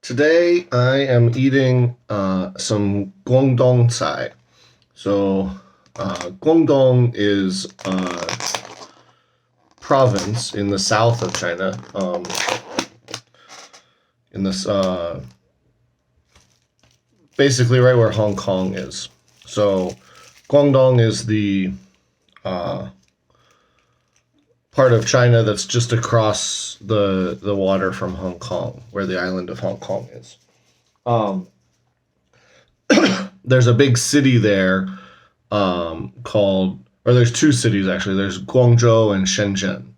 Today I am eating some Guangdong Cai. So Guangdong is a province in the south of China, in this basically right where Hong Kong is. So Guangdong is the uh, part of China that's just across the water from Hong Kong, where the island of Hong Kong is. Um, there's a big city there called, or there's two cities actually. There's Guangzhou and Shenzhen,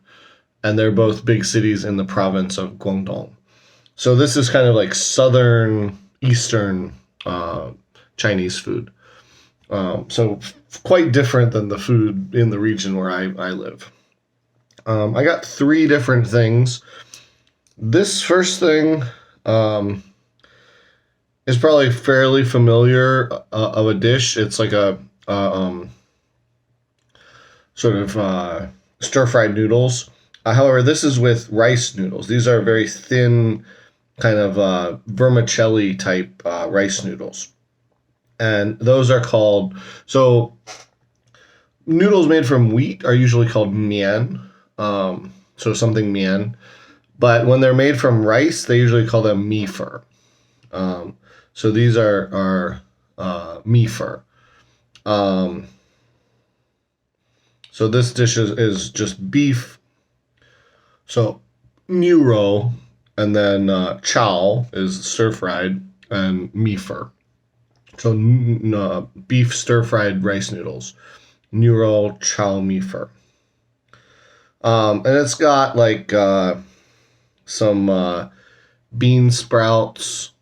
and they're both big cities in the province of Guangdong. So this is kind of like southern eastern Chinese food. So quite different than the food in the region where I live. I got three different things. This first thing is probably fairly familiar of a dish. It's like a sort of stir-fried noodles. However, this is with rice noodles. These are very thin, kind of vermicelli type rice noodles. And those are called, so noodles made from wheat are usually called mian, so something mian. But when they're made from rice, they usually call them mi fer. So these are mi fer. So this dish is just beef. So牛肉, and then chow is stir fried, and mi fer. So beef stir fried rice noodles. Neural chow mi fer. And it's got like some bean sprouts.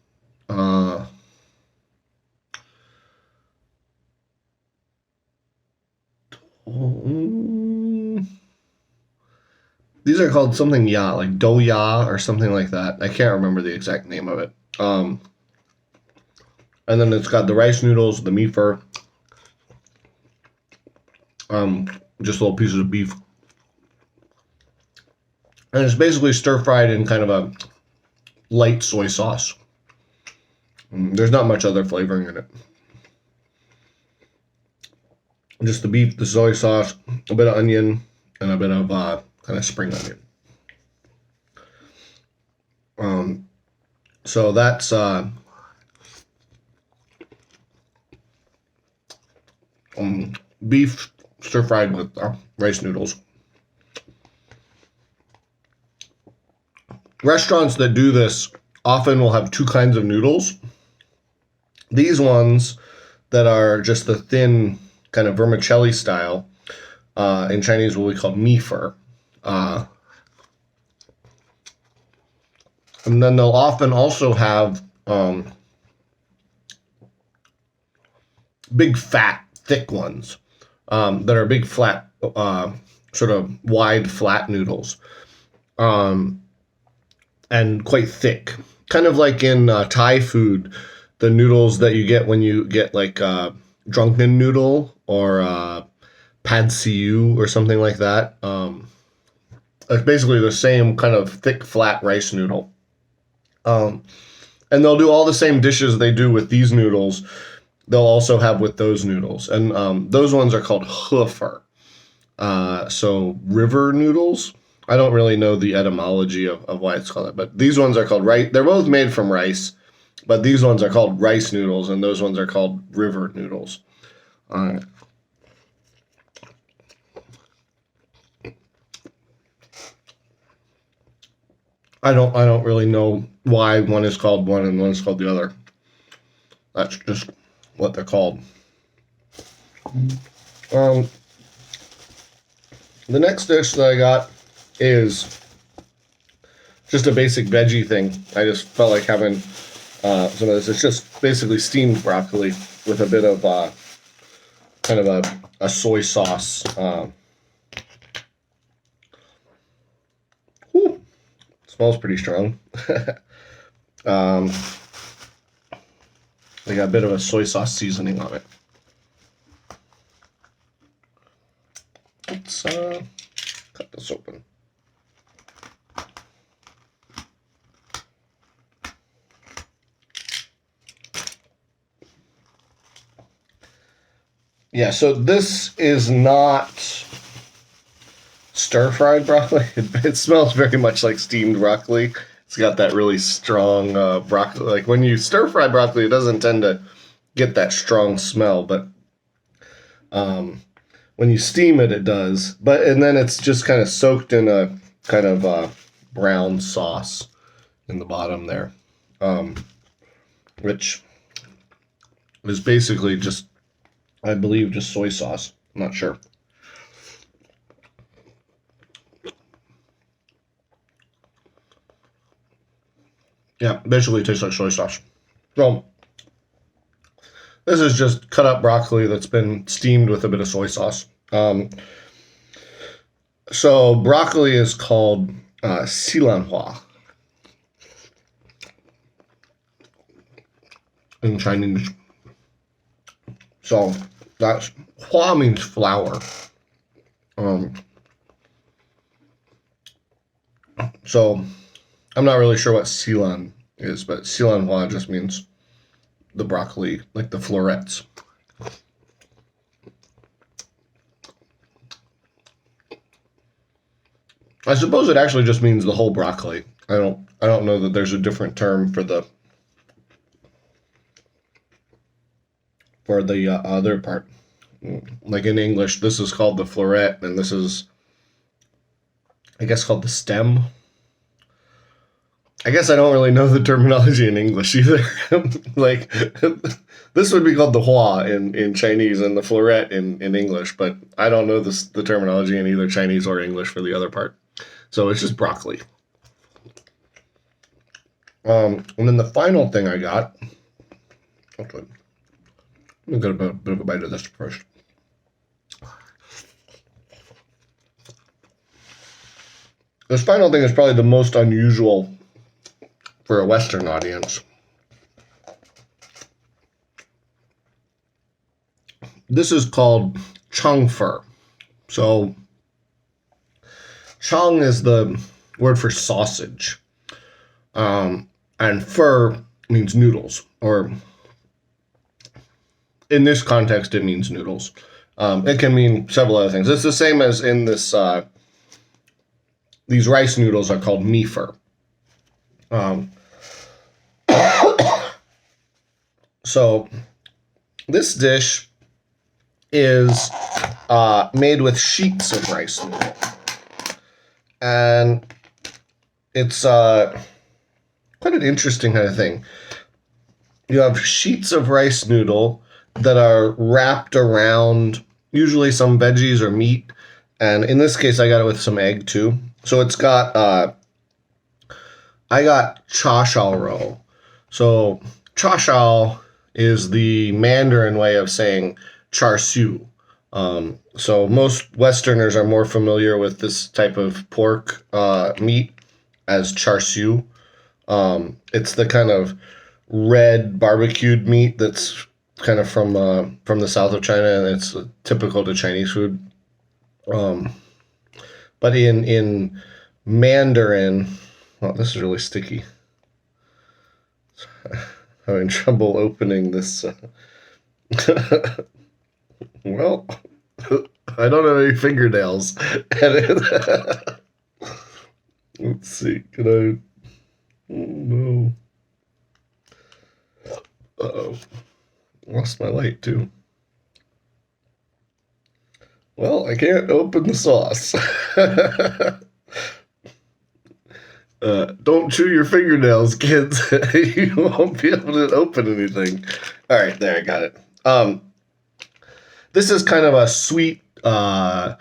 These are called something ya, like do ya or something like that. I can't remember the exact name of it. And then it's got the rice noodles, the mi fer, just little pieces of beef. And it's basically stir fried in kind of a light soy sauce. There's not much other flavoring in it. Just the beef, the soy sauce, a bit of onion, and a bit of kind of spring onion. So that's beef stir fried with rice noodles. Restaurants that do this often will have two kinds of noodles. These ones that are just the thin kind of vermicelli style, in Chinese will be called mi fer. And then they'll often also have big fat, thick ones that are big flat, sort of wide flat noodles, and quite thick. Kind of like in Thai food, the noodles that you get when you get like drunken noodle or pad see ew or something like that. It's basically the same kind of thick, flat rice noodle. And they'll do all the same dishes they do with these noodles. They'll also have with those noodles. And those ones are called he fer. So river noodles. I don't really know the etymology of why it's called that, but these ones are called rice. They're both made from rice, but these ones are called rice noodles, and those ones are called river noodles. I don't really know why one is called one and one is called the other. That's just what they're called. The next dish that I got is just a basic veggie thing. I just felt like having some of this. It's just basically steamed broccoli with a bit of kind of a soy sauce. Smells pretty strong. They got a bit of a soy sauce seasoning on it. Let's cut this open. Yeah, so this is not stir-fried broccoli. It smells very much like steamed broccoli. It's got that really strong broccoli. Like when you stir-fry broccoli, it doesn't tend to get that strong smell, but when you steam it, it does. And then it's just kind of soaked in a kind of brown sauce in the bottom there, which is basically just, I believe, just soy sauce. I'm not sure. Yeah, basically it tastes like soy sauce. So this is just cut up broccoli that's been steamed with a bit of soy sauce. So broccoli is called xilanhua in Chinese. So that's hua means flour. So I'm not really sure what xilan is, but xilanhua just means the broccoli, like the florets. I suppose it actually just means the whole broccoli. I don't know that there's a different term for the other part. Like in English, this is called the floret, and this is, I guess, called the stem. I guess I don't really know the terminology in English either. Like, this would be called the hua in Chinese and the floret in English, but I don't know the terminology in either Chinese or English for the other part. So it's just broccoli. And then the final thing I got, okay, I'm going to get a bit of a bite of this first. This final thing is probably the most unusual for a Western audience. This is called changfer. So chang is the word for sausage, and fur means noodles, or in this context, it means noodles. It can mean several other things. It's the same as in this. These rice noodles are called mi fur. So this dish is made with sheets of rice noodle, and it's quite an interesting kind of thing. You have sheets of rice noodle that are wrapped around usually some veggies or meat, and in this case I got it with some egg too. So it's got I got cha shao roe. So cha shao is the Mandarin way of saying char siu. So most Westerners are more familiar with this type of pork meat as char siu. It's the kind of red barbecued meat that's kind of from the south of China, and it's typical to Chinese food. But in Mandarin, oh, this is really sticky. Having trouble opening this. Well, I don't have any fingernails. Let's see. Can I? Oh no. Uh-oh. Lost my light too. Well, I can't open the sauce. Don't chew your fingernails, kids. You won't be able to open anything. All right, there, I got it. This is kind of a sweet. It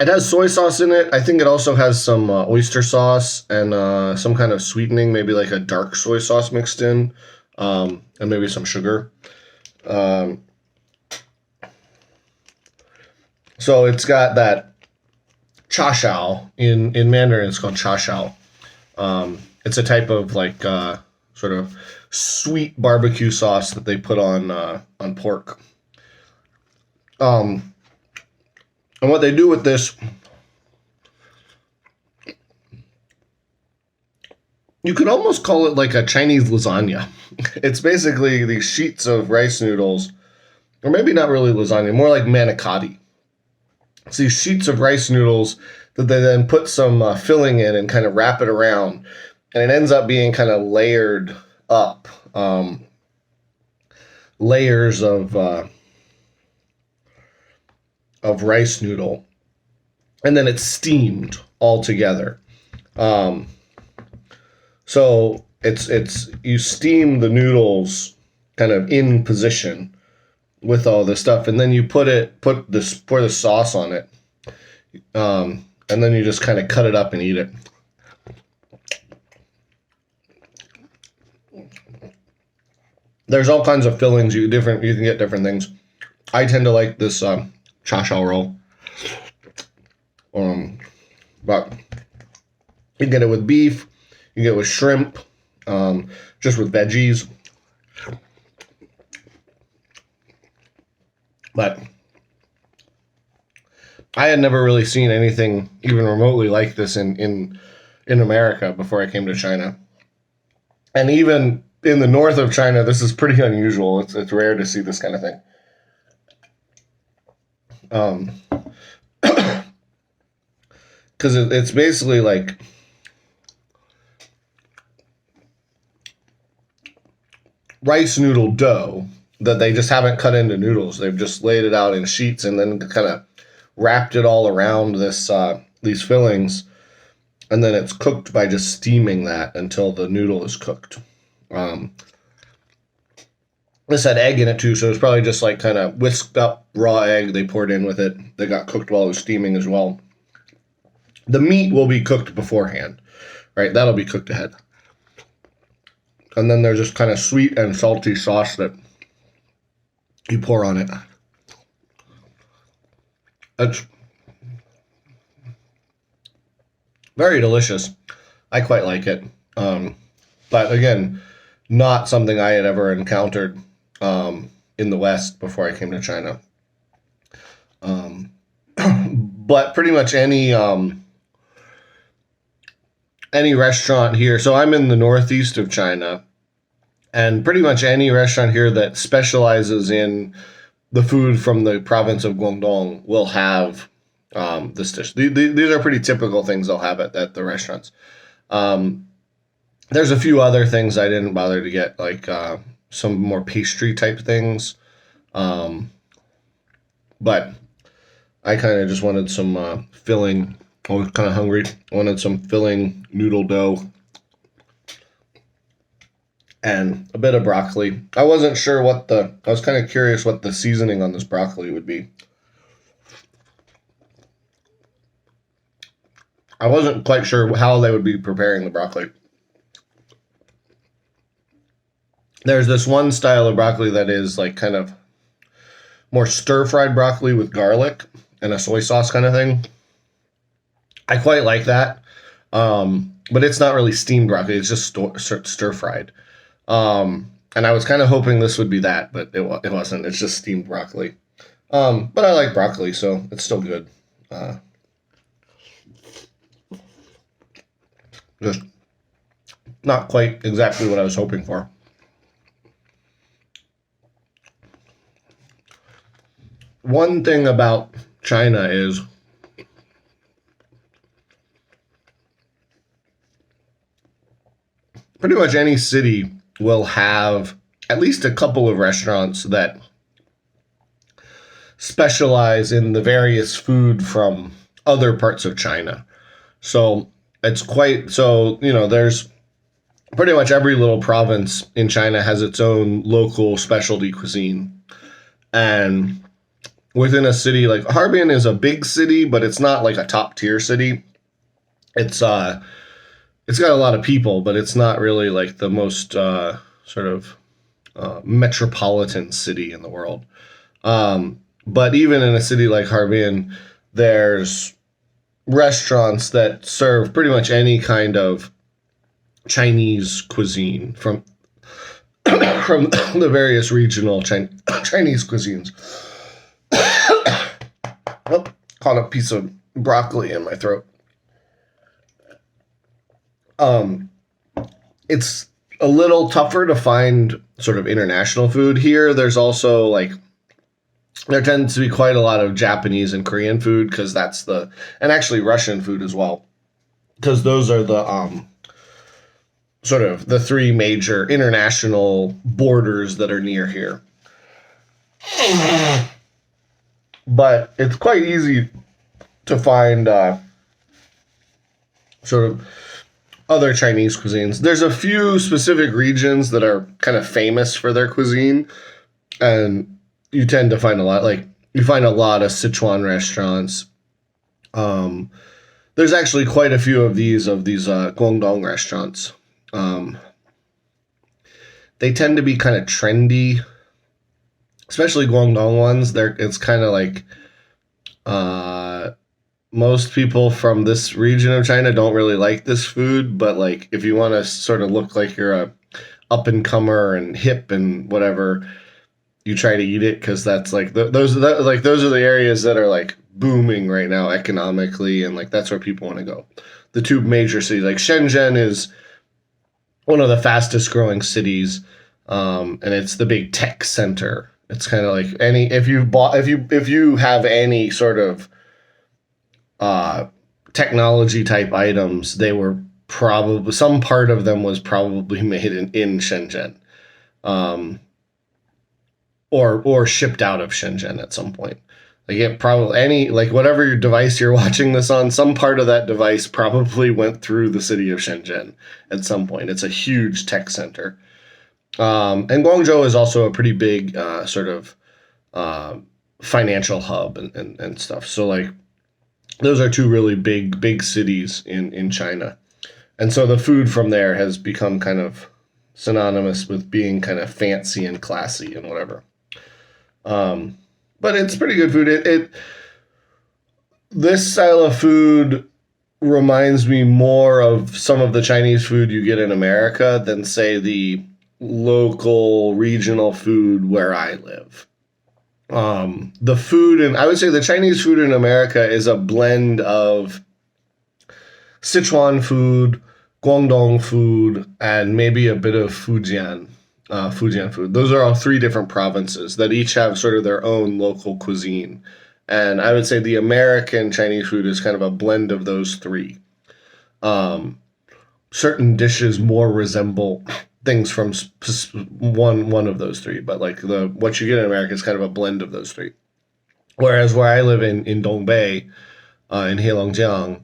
has soy sauce in it. I think it also has some oyster sauce and some kind of sweetening, maybe like a dark soy sauce mixed in, and maybe some sugar. So it's got that cha shao. In Mandarin, it's called cha shao. It's a type of like sort of sweet barbecue sauce that they put on pork. And what they do with this, you could almost call it like a Chinese lasagna. It's basically these sheets of rice noodles or maybe not really lasagna, more like manicotti. It's these sheets of rice noodles that they then put some filling in and kind of wrap it around, and it ends up being kind of layered up, layers of rice noodle, and then it's steamed all together. Um, so it's you steam the noodles kind of in position with all this stuff, and then you pour the sauce on it, and then you just kind of cut it up and eat it. There's all kinds of fillings you can get different things. I tend to like this char roll, but you can get it with beef, you can get it with shrimp, just with veggies. But I had never really seen anything even remotely like this in America before I came to China. And even in the north of China, this is pretty unusual. It's rare to see this kind of thing. Because it's basically like rice noodle dough that they just haven't cut into noodles. They've just laid it out in sheets and then kind of wrapped it all around these fillings, and then it's cooked by just steaming that until the noodle is cooked. This had egg in it too, so it's probably just like kind of whisked up raw egg they poured in with it. They got cooked while it was steaming as well. The meat will be cooked beforehand, right? That'll be cooked ahead. And then there's this kind of sweet and salty sauce that you pour on it. It's very delicious. I quite like it. But again, not something I had ever encountered in the West before I came to China. But pretty much any restaurant here. So I'm in the northeast of China, and pretty much any restaurant here that specializes in the food from the province of Guangdong will have this dish. These are pretty typical things they'll have at the restaurants. There's a few other things I didn't bother to get, like some more pastry type things. But I kind of just wanted some filling. I was kind of hungry. I wanted some filling noodle dough and a bit of broccoli. I wasn't sure I was kind of curious what the seasoning on this broccoli would be. I wasn't quite sure how they would be preparing the broccoli. There's this one style of broccoli that is like kind of more stir-fried broccoli with garlic and a soy sauce kind of thing. I quite like that, but it's not really steamed broccoli. It's just stir-fried. And I was kind of hoping this would be that, but it wasn't. It's just steamed broccoli. But I like broccoli, so it's still good. Just not quite exactly what I was hoping for. One thing about China is pretty much any city will have at least a couple of restaurants that specialize in the various food from other parts of China. So there's pretty much every little province in China has its own local specialty cuisine. And within a city, like Harbin is a big city, but it's not like a top tier city. It's got a lot of people, but it's not really like the most metropolitan city in the world. But even in a city like Harbin, there's restaurants that serve pretty much any kind of Chinese cuisine from the various regional Chinese cuisines. Oh, caught a piece of broccoli in my throat. It's a little tougher to find sort of international food here. There's also like there tends to be quite a lot of Japanese and Korean food because and actually Russian food as well, because those are the sort of the three major international borders that are near here. But it's quite easy to find sort of other Chinese cuisines. There's a few specific regions that are kind of famous for their cuisine, and you tend to find a lot. Like you find a lot of Sichuan restaurants. There's actually quite a few of these Guangdong restaurants. They tend to be kind of trendy, especially Guangdong ones. It's kind of like most people from this region of China don't really like this food, but like if you want to sort of look like you're a up and comer and hip and whatever, you try to eat it because that's like those are the areas that are like booming right now economically, and like that's where people want to go. The two major cities, like Shenzhen, is one of the fastest growing cities, and it's the big tech center. It's kind of like if you have any sort of technology type items, they were probably some part of them was probably made in Shenzhen, or shipped out of Shenzhen at some point. Like it probably whatever your device you're watching this on, some part of that device probably went through the city of Shenzhen at some point. It's a huge tech center. And Guangzhou is also a pretty big sort of financial hub and stuff. So like those are two really big cities in China. And so the food from there has become kind of synonymous with being kind of fancy and classy and whatever. But it's pretty good food. This style of food reminds me more of some of the Chinese food you get in America than, say, the local regional food where I live. The food, and I would say the Chinese food in America is a blend of Sichuan food, Guangdong food, and maybe a bit of Fujian food. Those are all three different provinces that each have sort of their own local cuisine. And I would say the American Chinese food is kind of a blend of those three. Certain dishes more resemble things from one of those three, but like what you get in America is kind of a blend of those three. Whereas where I live in Dongbei, in Heilongjiang,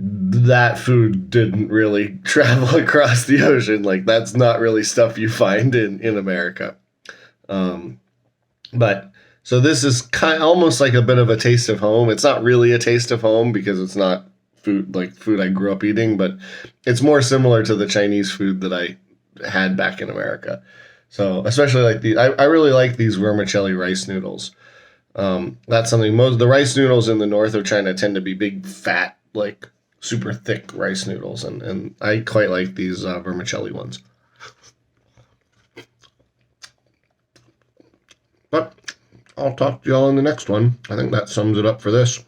that food didn't really travel across the ocean. Like that's not really stuff you find in America. But so this is almost like a bit of a taste of home. It's not really a taste of home because it's not food I grew up eating, but it's more similar to the Chinese food that I had back in America. So especially like I really like these vermicelli rice noodles. That's something the rice noodles in the north of China tend to be big, fat, like super thick rice noodles, and I quite like these vermicelli ones. But I'll talk to y'all in the next one. I think that sums it up for this.